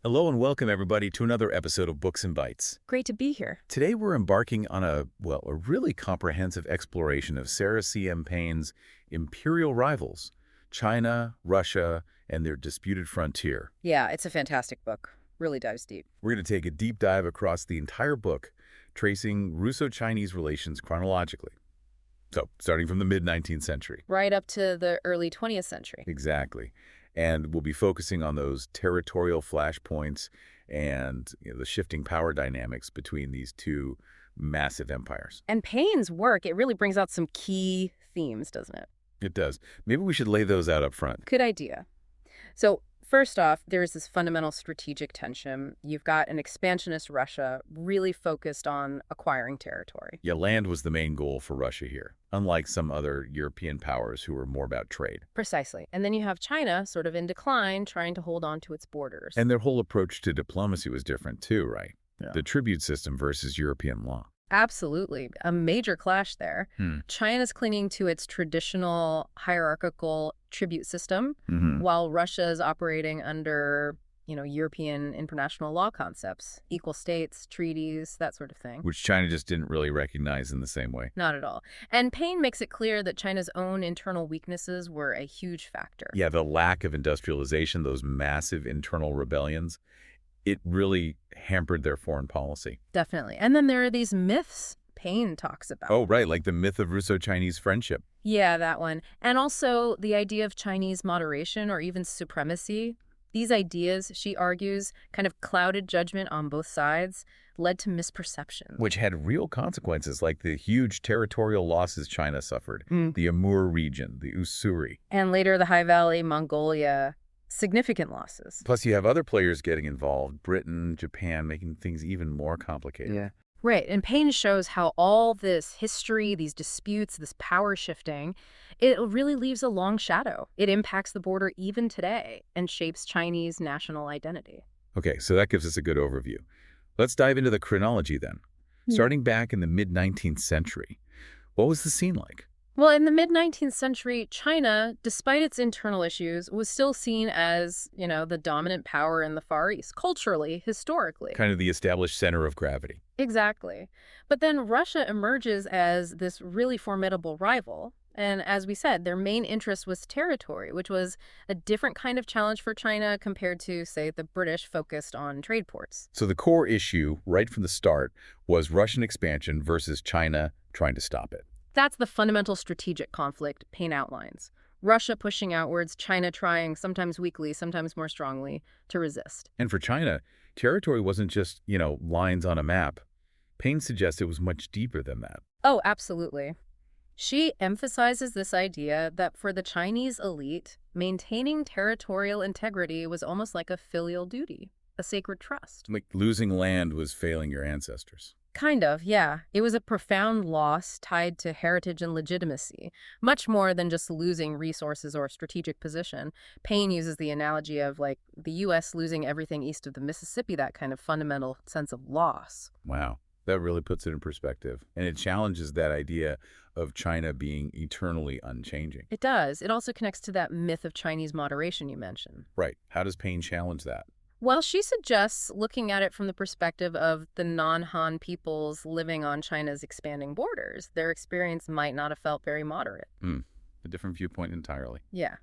Hello and welcome everybody to another episode of Books and Bytes. Great to be here. Today we're embarking on a really comprehensive exploration of Sarah C.M. Paine's Imperial Rivals, China, Russia, and their disputed frontier. Yeah, it's a fantastic book. Really dives deep. We're going to take a deep dive across the entire book, tracing Russo-Chinese relations chronologically. So, starting from the mid-19th century. Right up to the early 20th century. Exactly. And we'll be focusing on those territorial flashpoints and the shifting power dynamics between these two massive empires. And Paine's work, it really brings out some key themes, doesn't it? It does. Maybe we should lay those out up front. Good idea. So, first off, there's this fundamental strategic tension. You've got an expansionist Russia really focused on acquiring territory. Yeah, land was the main goal for Russia here, unlike some other European powers who were more about trade. Precisely. And then you have China sort of in decline, trying to hold on to its borders. And their whole approach to diplomacy was different too, right? Yeah. The tribute system versus European law. Absolutely. A major clash there. Hmm. China's clinging to its traditional hierarchical tribute system, Mm-hmm. while Russia's operating under, European international law concepts, equal states, treaties, that sort of thing. Which China just didn't really recognize in the same way. Not at all. And Paine makes it clear that China's own internal weaknesses were a huge factor. Yeah, the lack of industrialization, those massive internal rebellions, it really hampered their foreign policy. Definitely. And then there are these myths Paine talks about. Oh, right, like the myth of Russo-Chinese friendship. Yeah, that one. And also the idea of Chinese moderation or even supremacy. These ideas, she argues, kind of clouded judgment on both sides, led to misperceptions. Which had real consequences, like the huge territorial losses China suffered, the Amur region, the Ussuri. And later the High Valley, Mongolia, significant losses. Plus, you have other players getting involved, Britain, Japan, making things even more complicated. Yeah. Right, and Paine shows how all this history, these disputes, this power shifting, it really leaves a long shadow. It impacts the border even today and shapes Chinese national identity. Okay, so that gives us a good overview. Let's dive into the chronology then. Starting back in the mid-19th century, what was the scene like? Well, in the mid-19th century, China, despite its internal issues, was still seen as, the dominant power in the Far East, culturally, historically. Kind of the established center of gravity. Exactly. But then Russia emerges as this really formidable rival. And as we said, their main interest was territory, which was a different kind of challenge for China compared to, say, the British focused on trade ports. So the core issue, right from the start, was Russian expansion versus China trying to stop it. That's the fundamental strategic conflict Paine outlines. Russia pushing outwards, China trying, sometimes weakly, sometimes more strongly, to resist. And for China, territory wasn't just, lines on a map. Paine suggests it was much deeper than that. Oh, absolutely. She emphasizes this idea that for the Chinese elite, maintaining territorial integrity was almost like a filial duty, a sacred trust. Like losing land was failing your ancestors. Kind of, yeah. It was a profound loss tied to heritage and legitimacy, much more than just losing resources or strategic position. Paine uses the analogy of, the U.S. losing everything east of the Mississippi, that kind of fundamental sense of loss. Wow. That really puts it in perspective. And it challenges that idea of China being eternally unchanging. It does. It also connects to that myth of Chinese moderation you mentioned. Right. How does Paine challenge that? Well, she suggests looking at it from the perspective of the non-Han peoples living on China's expanding borders. Their experience might not have felt very moderate. A different viewpoint entirely. Yeah.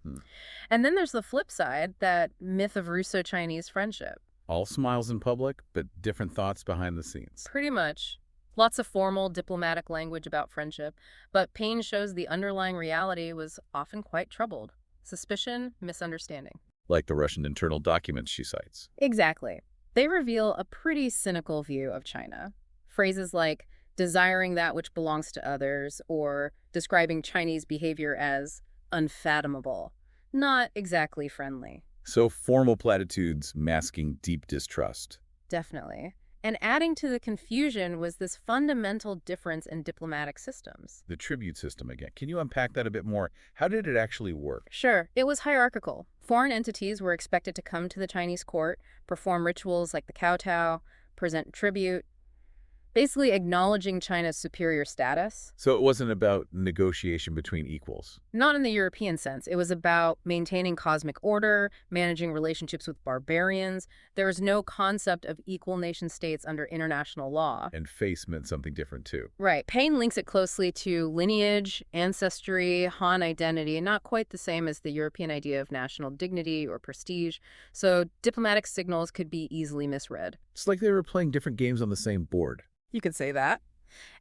And then there's the flip side, that myth of Russo-Chinese friendship. All smiles in public, but different thoughts behind the scenes. Pretty much. Lots of formal diplomatic language about friendship, but Paine shows the underlying reality was often quite troubled. Suspicion, misunderstanding. Like the Russian internal documents she cites. Exactly. They reveal a pretty cynical view of China. Phrases like desiring that which belongs to others or describing Chinese behavior as unfathomable. Not exactly friendly. So formal platitudes masking deep distrust. Definitely. And adding to the confusion was this fundamental difference in diplomatic systems. The tribute system again. Can you unpack that a bit more? How did it actually work? Sure, it was hierarchical. Foreign entities were expected to come to the Chinese court, perform rituals like the kowtow, present tribute. basically acknowledging China's superior status. So it wasn't about negotiation between equals. Not in the European sense. It was about maintaining cosmic order, managing relationships with barbarians. There was no concept of equal nation states under international law. And face meant something different too. Right. Paine links it closely to lineage, ancestry, Han identity, not quite the same as the European idea of national dignity or prestige. So diplomatic signals could be easily misread. It's like they were playing different games on the same board. You could say that.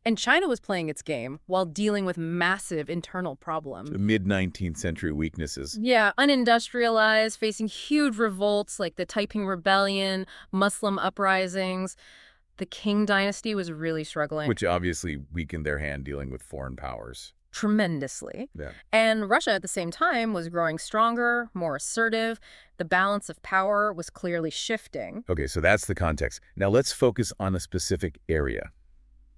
And China was playing its game while dealing with massive internal problems. Mid-19th century weaknesses. Yeah, unindustrialized, facing huge revolts like the Taiping Rebellion, Muslim uprisings. The Qing dynasty was really struggling. Which obviously weakened their hand dealing with foreign powers. Tremendously. Yeah. And Russia at the same time was growing stronger, more assertive. The balance of power was clearly shifting. Okay, so that's the context. Now let's focus on a specific area,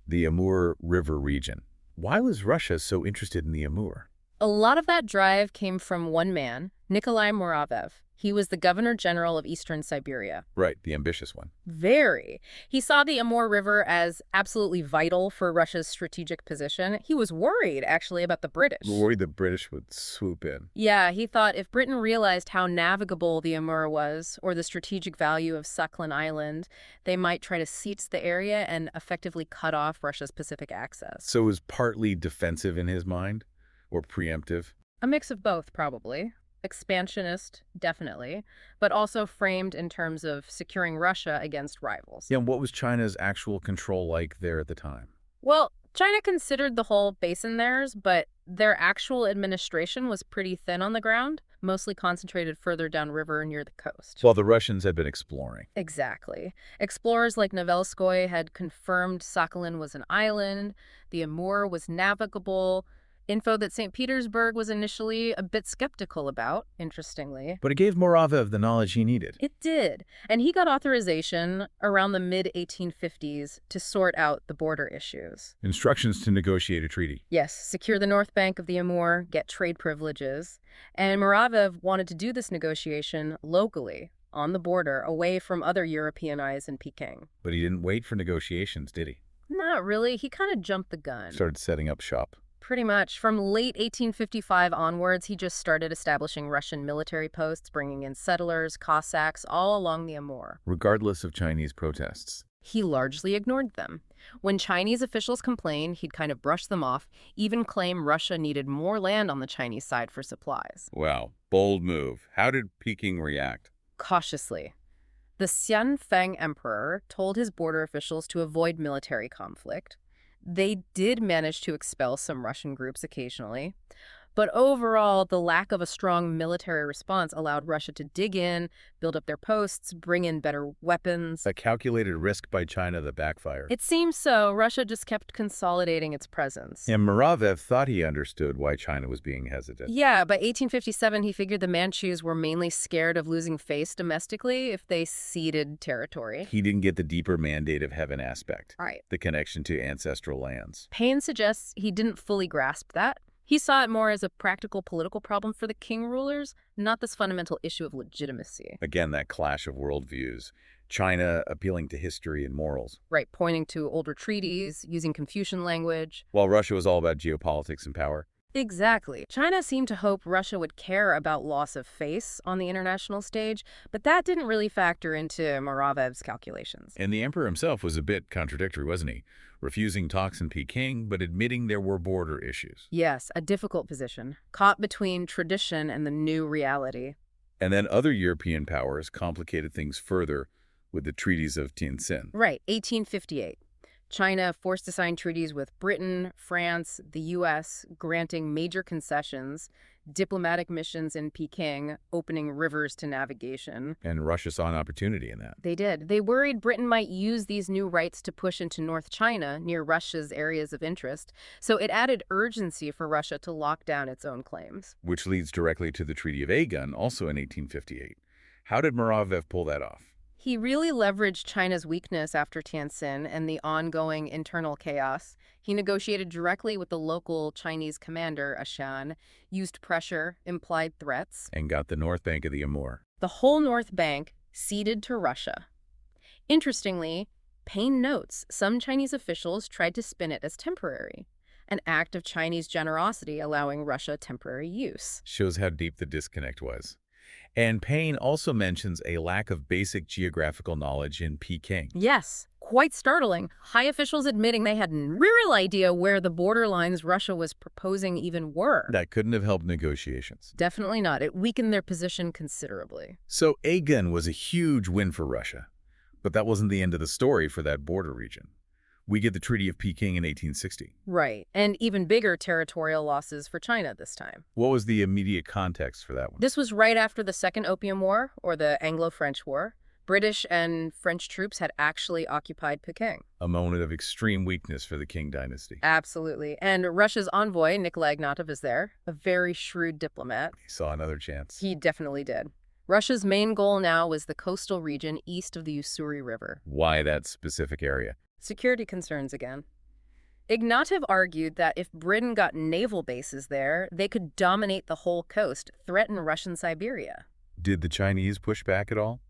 the Amur River region. Why was Russia so interested in the Amur? A lot of that drive came from one man, Nikolai Muravev. He was the governor general of Eastern Siberia. Right, the ambitious one. Very. He saw the Amur River as absolutely vital for Russia's strategic position. He was worried, actually, about the British. Worried the British would swoop in. Yeah, he thought if Britain realized how navigable the Amur was, or the strategic value of Sakhalin Island, they might try to seize the area and effectively cut off Russia's Pacific access. So it was partly defensive in his mind, or preemptive? A mix of both, probably. Expansionist, definitely, but also framed in terms of securing Russia against rivals. Yeah, and what was China's actual control like there at the time? Well, China considered the whole basin theirs, but their actual administration was pretty thin on the ground, mostly concentrated further downriver near the coast. While the Russians had been exploring. Exactly. Explorers like Novelskoy had confirmed Sakhalin was an island, the Amur was navigable, info that St. Petersburg was initially a bit skeptical about, interestingly. But it gave Muravev the knowledge he needed. It did. And he got authorization around the mid-1850s to sort out the border issues. Instructions to negotiate a treaty. Yes, secure the north bank of the Amur, get trade privileges. And Muravev wanted to do this negotiation locally, on the border, away from other European eyes in Peking. But he didn't wait for negotiations, did he? Not really. He kind of jumped the gun. Started setting up shop. Pretty much. From late 1855 onwards, he just started establishing Russian military posts, bringing in settlers, Cossacks, all along the Amur. Regardless of Chinese protests. He largely ignored them. When Chinese officials complained, he'd kind of brush them off, even claim Russia needed more land on the Chinese side for supplies. Wow, bold move. How did Peking react? Cautiously. The Xian Feng emperor told his border officials to avoid military conflict. They did manage to expel some Russian groups occasionally. But overall, the lack of a strong military response allowed Russia to dig in, build up their posts, bring in better weapons. A calculated risk by China that backfired. It seems so. Russia just kept consolidating its presence. And Muravev thought he understood why China was being hesitant. Yeah, by 1857, he figured the Manchus were mainly scared of losing face domestically if they ceded territory. He didn't get the deeper mandate of heaven aspect. Right. The connection to ancestral lands. Paine suggests he didn't fully grasp that. He saw it more as a practical political problem for the king rulers, not this fundamental issue of legitimacy. Again, that clash of worldviews. China appealing to history and morals. Right, pointing to older treaties, using Confucian language. While Russia was all about geopolitics and power. Exactly. China seemed to hope Russia would care about loss of face on the international stage, but that didn't really factor into Muravev's calculations. And the emperor himself was a bit contradictory, wasn't he? Refusing talks in Peking, but admitting there were border issues. Yes, a difficult position, caught between tradition and the new reality. And then other European powers complicated things further with the treaties of Tientsin. Right, 1858. China forced to sign treaties with Britain, France, the U.S., granting major concessions, diplomatic missions in Peking, opening rivers to navigation. And Russia saw an opportunity in that. They did. They worried Britain might use these new rights to push into North China, near Russia's areas of interest, so it added urgency for Russia to lock down its own claims. Which leads directly to the Treaty of Agun, also in 1858. How did Muravev pull that off? He really leveraged China's weakness after Tientsin and the ongoing internal chaos. He negotiated directly with the local Chinese commander, Ashan, used pressure, implied threats. And got the north bank of the Amur. The whole North Bank ceded to Russia. Interestingly, Paine notes some Chinese officials tried to spin it as temporary, an act of Chinese generosity allowing Russia temporary use. Shows how deep the disconnect was. And Paine also mentions a lack of basic geographical knowledge in Peking. Yes, quite startling. High officials admitting they had no real idea where the borderlines Russia was proposing even were. That couldn't have helped negotiations. Definitely not. It weakened their position considerably. So a gun was a huge win for Russia. But that wasn't the end of the story for that border region. We get the Treaty of Peking in 1860. Right, and even bigger territorial losses for China this time. What was the immediate context for that one? This was right after the Second Opium War, or the Anglo-French War. British and French troops had actually occupied Peking. A moment of extreme weakness for the Qing dynasty. Absolutely. And Russia's envoy, Nikolai Ignatov, is there, a very shrewd diplomat. He saw another chance. He definitely did. Russia's main goal now was the coastal region east of the Ussuri River. Why that specific area? Security concerns again. Ignatov argued that if Britain got naval bases there, they could dominate the whole coast, threaten Russian Siberia. Did the Chinese push back at all?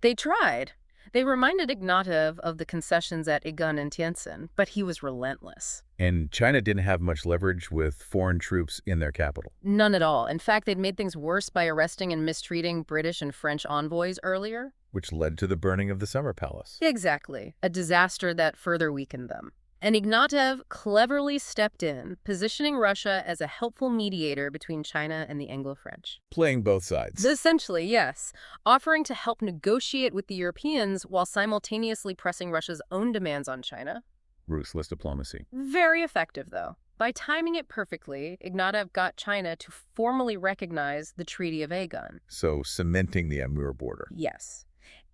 They tried. They reminded Ignatov of the concessions at Igun and Tientsin, but he was relentless. And China didn't have much leverage with foreign troops in their capital. None at all. In fact, they'd made things worse by arresting and mistreating British and French envoys earlier. Which led to the burning of the Summer Palace. Exactly. A disaster that further weakened them. And Ignatov cleverly stepped in, positioning Russia as a helpful mediator between China and the Anglo-French. Playing both sides. Essentially, yes. Offering to help negotiate with the Europeans while simultaneously pressing Russia's own demands on China. Ruthless diplomacy. Very effective, though. By timing it perfectly, Ignatov got China to formally recognize the Treaty of Agun. So cementing the Amur border. Yes.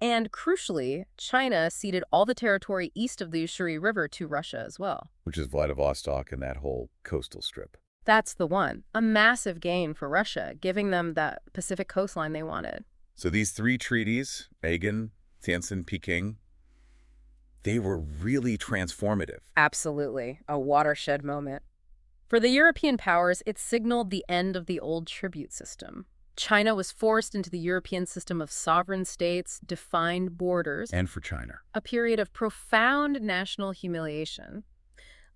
And crucially, China ceded all the territory east of the Ussuri River to Russia as well. Which is Vladivostok and that whole coastal strip. That's the one. A massive gain for Russia, giving them that Pacific coastline they wanted. So these three treaties, Agun, Tientsin, Peking, they were really transformative. Absolutely. A watershed moment. For the European powers, it signaled the end of the old tribute system. China was forced into the European system of sovereign states, defined borders. And for China. A period of profound national humiliation.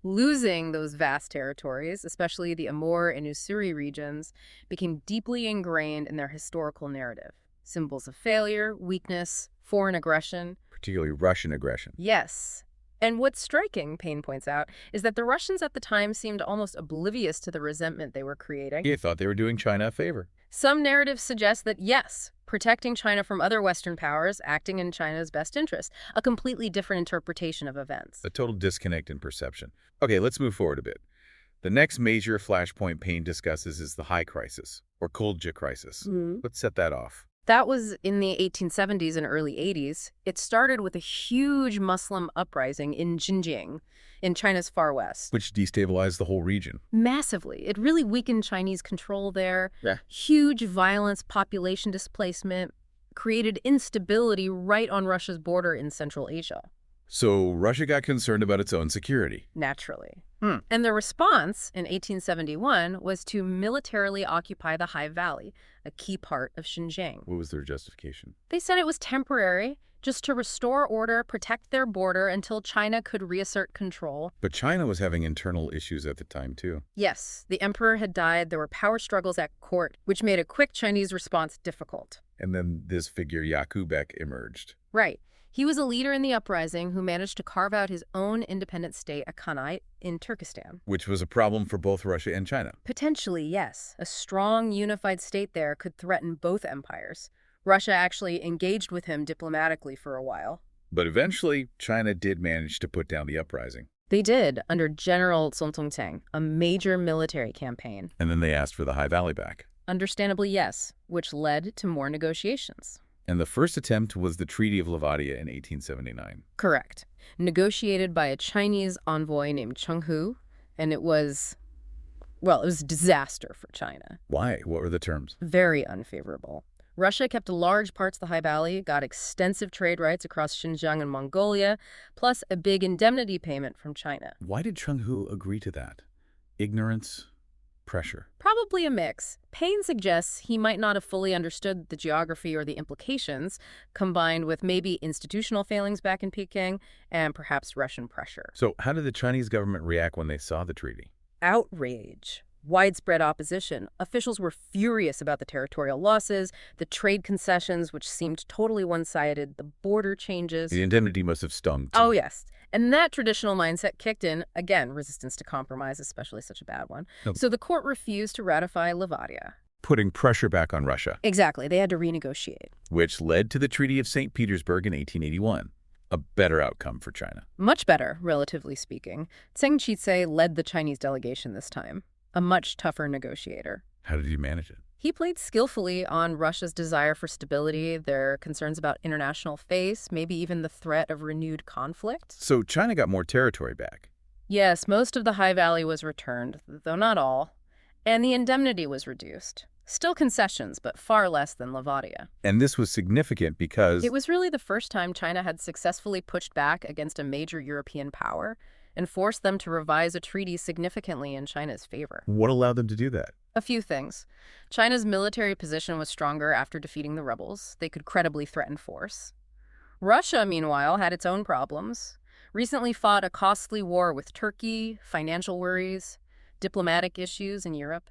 Losing those vast territories, especially the Amur and Ussuri regions, became deeply ingrained in their historical narrative. Symbols of failure, weakness, foreign aggression. Particularly Russian aggression. Yes. And what's striking, Paine points out, is that the Russians at the time seemed almost oblivious to the resentment they were creating. They thought they were doing China a favor. Some narratives suggest that, yes, protecting China from other Western powers, acting in China's best interest, a completely different interpretation of events. A total disconnect in perception. Okay, let's move forward a bit. The next major flashpoint Paine discusses is the High Crisis, or Kolja Crisis. Let's set that off. That was in the 1870s and early 80s. It started with a huge Muslim uprising in Xinjiang, in China's far west. Which destabilized the whole region. Massively. It really weakened Chinese control there. Yeah. Huge violence, population displacement, created instability right on Russia's border in Central Asia. So Russia got concerned about its own security. Naturally. And the response in 1871 was to militarily occupy the Hai Valley, a key part of Xinjiang. What was their justification? They said it was temporary, just to restore order, protect their border until China could reassert control. But China was having internal issues at the time, too. Yes, the emperor had died, there were power struggles at court, which made a quick Chinese response difficult. And then this figure, Yakubek, emerged. Right. He was a leader in the uprising who managed to carve out his own independent state, a Khanate, in Turkestan. Which was a problem for both Russia and China. Potentially, yes. A strong, unified state there could threaten both empires. Russia actually engaged with him diplomatically for a while. But eventually, China did manage to put down the uprising. They did, under General Sun Tong-tang, a major military campaign. And then they asked for the High Valley back. Understandably, yes, which led to more negotiations. And the first attempt was the Treaty of Levadia in 1879. Correct. Negotiated by a Chinese envoy named Cheng Hu, and it was a disaster for China. Why? What were the terms? Very unfavorable. Russia kept large parts of the High Valley, got extensive trade rights across Xinjiang and Mongolia, plus a big indemnity payment from China. Why did Cheng Hu agree to that? Ignorance? Pressure. Probably a mix. Paine suggests he might not have fully understood the geography or the implications, combined with maybe institutional failings back in Peking and perhaps Russian pressure. So how did the Chinese government react when they saw the treaty? Outrage. Widespread opposition. Officials were furious about the territorial losses, the trade concessions, which seemed totally one-sided, the border changes. The indemnity must have stung, too. Oh, yes. And that traditional mindset kicked in, again, resistance to compromise, especially such a bad one. No. So the court refused to ratify Levadia. Putting pressure back on Russia, Exactly. They had to renegotiate. which led to the Treaty of St. Petersburg in 1881. A better outcome for China. Much better, relatively speaking. Tseng Chitse led the Chinese delegation this time, a much tougher negotiator. How did he manage it? He played skillfully on Russia's desire for stability, their concerns about international face, maybe even the threat of renewed conflict. So China got more territory back. Yes, most of the High Valley was returned, though not all, and the indemnity was reduced. Still concessions, but far less than Levadia. And this was significant because It was really the first time China had successfully pushed back against a major European power and forced them to revise a treaty significantly in China's favor. what allowed them to do that? A few things. China's military position was stronger after defeating the rebels. They could credibly threaten force. Russia, meanwhile, had its own problems. Recently fought a costly war with Turkey, financial worries, diplomatic issues in Europe.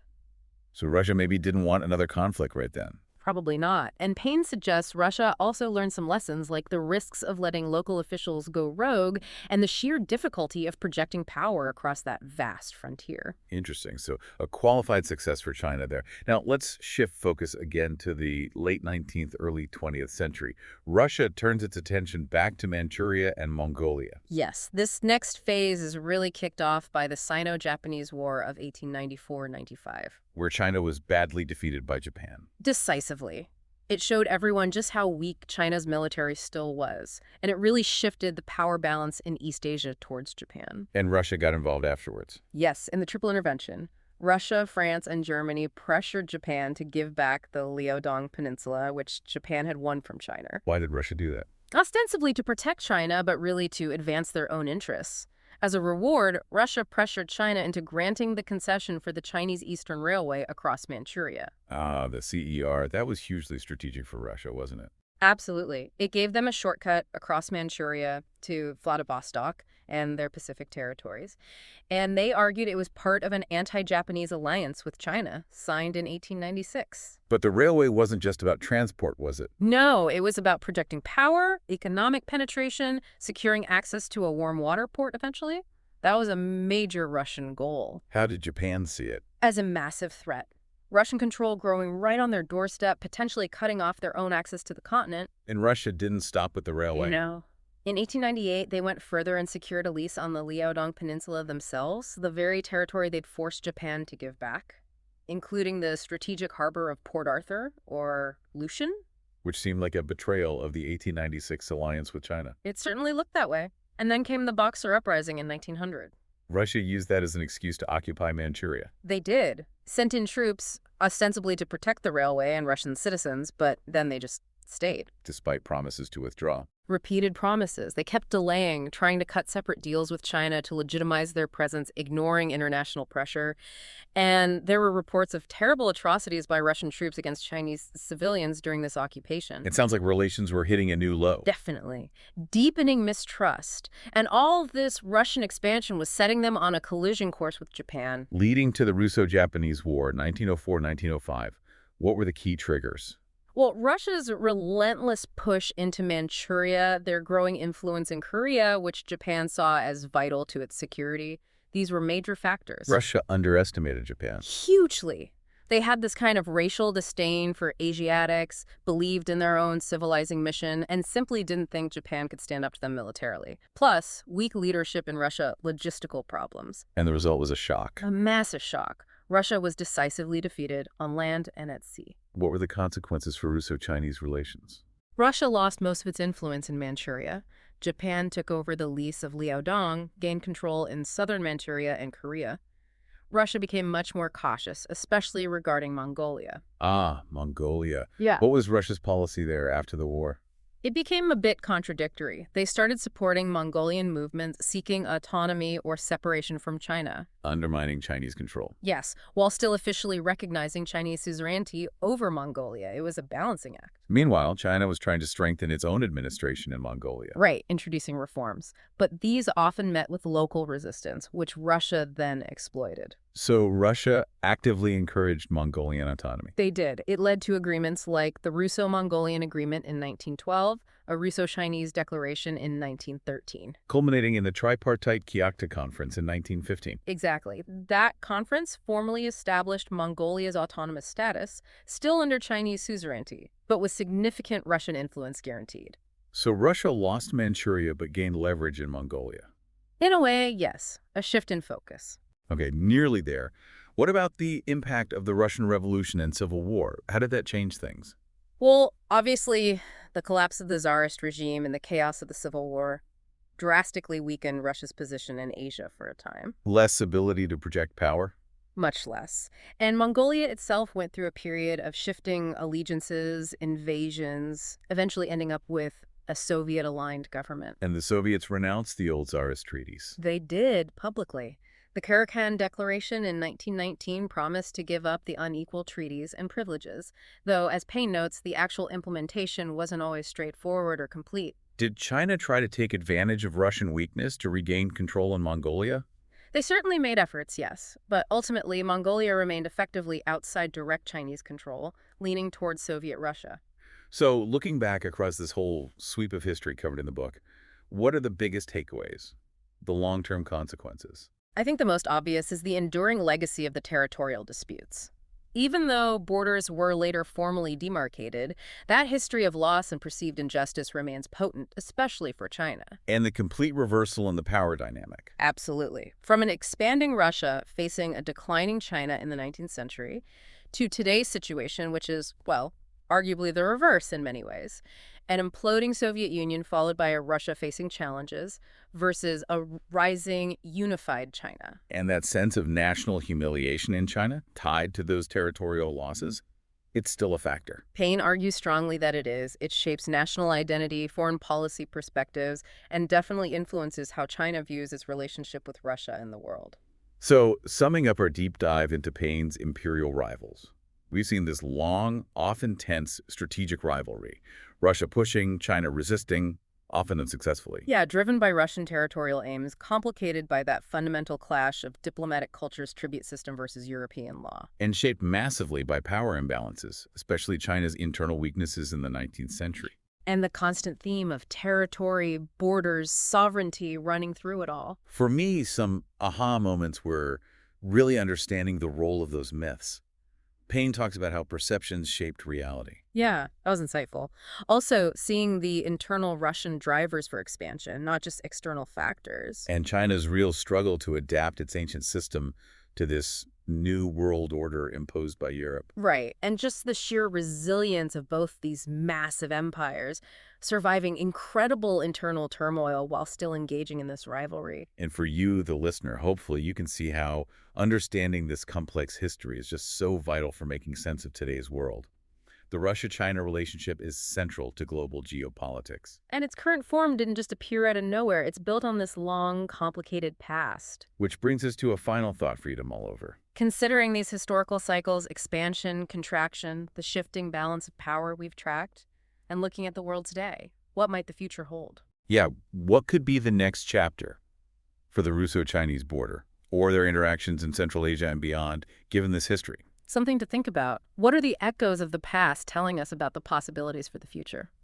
So Russia maybe didn't want another conflict right then. Probably not. And Paine suggests Russia also learned some lessons, like the risks of letting local officials go rogue and the sheer difficulty of projecting power across that vast frontier. Interesting. So a qualified success for China there. Now let's shift focus again to the late 19th, early 20th century. Russia turns its attention back to Manchuria and Mongolia. Yes, this next phase is really kicked off by the Sino-Japanese War of 1894-95. Where China was badly defeated by Japan. Decisively. It showed everyone just how weak China's military still was, and it really shifted the power balance in East Asia towards Japan. And Russia got involved afterwards. Yes, in the Triple Intervention, Russia, France, and Germany pressured Japan to give back the Liaodong Peninsula, which Japan had won from China. Why did Russia do that? Ostensibly to protect China, but really to advance their own interests. As a reward, Russia pressured China into granting the concession for the Chinese Eastern Railway across Manchuria. Ah, the CER. That was hugely strategic for Russia, wasn't it? Absolutely. It gave them a shortcut across Manchuria to Vladivostok and their Pacific territories. And they argued it was part of an anti-Japanese alliance with China, signed in 1896. But the railway wasn't just about transport, was it? No, it was about projecting power, economic penetration, securing access to a warm water port eventually. That was a major Russian goal. How did Japan see it? As a massive threat. Russian control growing right on their doorstep, potentially cutting off their own access to the continent. And Russia didn't stop with the railway. No. In 1898, they went further and secured a lease on the Liaodong Peninsula themselves, the very territory they'd forced Japan to give back, including the strategic harbor of Port Arthur, or Lushan. Which seemed like a betrayal of the 1896 alliance with China. It certainly looked that way. And then came the Boxer Uprising in 1900. Russia used that as an excuse to occupy Manchuria. They did. Sent in troops, ostensibly to protect the railway and Russian citizens, but then they just stayed. Despite promises to withdraw. Repeated promises. They kept delaying, trying to cut separate deals with China to legitimize their presence, ignoring international pressure. And there were reports of terrible atrocities by Russian troops against Chinese civilians during this occupation. It sounds like relations were hitting a new low. Definitely. Deepening mistrust. And all of this Russian expansion was setting them on a collision course with Japan. Leading to the Russo-Japanese War, 1904-1905. What were the key triggers? Well, Russia's relentless push into Manchuria, their growing influence in Korea, which Japan saw as vital to its security, these were major factors. Russia underestimated Japan. Hugely. They had this kind of racial disdain for Asiatics, believed in their own civilizing mission, and simply didn't think Japan could stand up to them militarily. Plus, weak leadership in Russia, logistical problems. And the result was a shock. A massive shock. Russia was decisively defeated on land and at sea. What were the consequences for Russo-Chinese relations? Russia lost most of its influence in Manchuria. Japan took over the lease of Liaodong, gained control in southern Manchuria and Korea. Russia became much more cautious, especially regarding Mongolia. Ah, Mongolia. Yeah. What was Russia's policy there after the war? It became a bit contradictory. They started supporting Mongolian movements seeking autonomy or separation from China. undermining Chinese control. Yes, while still officially recognizing Chinese suzerainty over Mongolia. It was a balancing act. Meanwhile, China was trying to strengthen its own administration in Mongolia. Right, introducing reforms. But these often met with local resistance, which Russia then exploited. So Russia actively encouraged Mongolian autonomy. They did. It led to agreements like the Russo-Mongolian Agreement in 1912, a Russo-Chinese Declaration in 1913. Culminating in the tripartite Kyoto Conference in 1915. Exactly. That conference formally established Mongolia's autonomous status, still under Chinese suzerainty, but with significant Russian influence guaranteed. So Russia lost Manchuria but gained leverage in Mongolia. In a way, yes, a shift in focus. Okay, nearly there. What about the impact of the Russian Revolution and Civil War? How did that change things? Well, obviously, the collapse of the Tsarist regime and the chaos of the Civil War drastically weakened Russia's position in Asia for a time. Less ability to project power? Much less. And Mongolia itself went through a period of shifting allegiances, invasions, eventually ending up with a Soviet-aligned government. And the Soviets renounced the old Tsarist treaties. They did, publicly. The Karakan Declaration in 1919 promised to give up the unequal treaties and privileges, though, as Paine notes, the actual implementation wasn't always straightforward or complete. Did China try to take advantage of Russian weakness to regain control in Mongolia? They certainly made efforts, yes, but ultimately Mongolia remained effectively outside direct Chinese control, leaning towards Soviet Russia. So, looking back across this whole sweep of history covered in the book, what are the biggest takeaways? The long-term consequences? I think the most obvious is the enduring legacy of the territorial disputes. Even though borders were later formally demarcated, that history of loss and perceived injustice remains potent, especially for China. And the complete reversal in the power dynamic. Absolutely. From an expanding Russia facing a declining China in the 19th century to today's situation, which is, well, arguably the reverse in many ways. An imploding Soviet Union followed by a Russia facing challenges versus a rising, unified China. And that sense of national humiliation in China, tied to those territorial losses, it's still a factor. Paine argues strongly that it is. It shapes national identity, foreign policy perspectives, and definitely influences how China views its relationship with Russia and the world. So, summing up our deep dive into Paine's Imperial Rivals, we've seen this long, often tense strategic rivalry. Russia pushing, China resisting, often unsuccessfully. Yeah, driven by Russian territorial aims, complicated by that fundamental clash of diplomatic culture's tribute system versus European law. And shaped massively by power imbalances, especially China's internal weaknesses in the 19th century. And the constant theme of territory, borders, sovereignty running through it all. For me, some aha moments were really understanding the role of those myths. Paine talks about how perceptions shaped reality. Yeah, that was insightful. Also, seeing the internal Russian drivers for expansion, not just external factors. And China's real struggle to adapt its ancient system to this new world order imposed by Europe. Right, and just the sheer resilience of both these massive empires, surviving incredible internal turmoil while still engaging in this rivalry. And for you, the listener, hopefully you can see how understanding this complex history is just so vital for making sense of today's world. The Russia-China relationship is central to global geopolitics. And its current form didn't just appear out of nowhere. It's built on this long, complicated past. Which brings us to a final thought for you to mull over. Considering these historical cycles, expansion, contraction, the shifting balance of power we've tracked, and looking at the world today, what might the future hold? Yeah, what could be the next chapter for the Russo-Chinese border, or their interactions in Central Asia and beyond, given this history? Something to think about. What are the echoes of the past telling us about the possibilities for the future?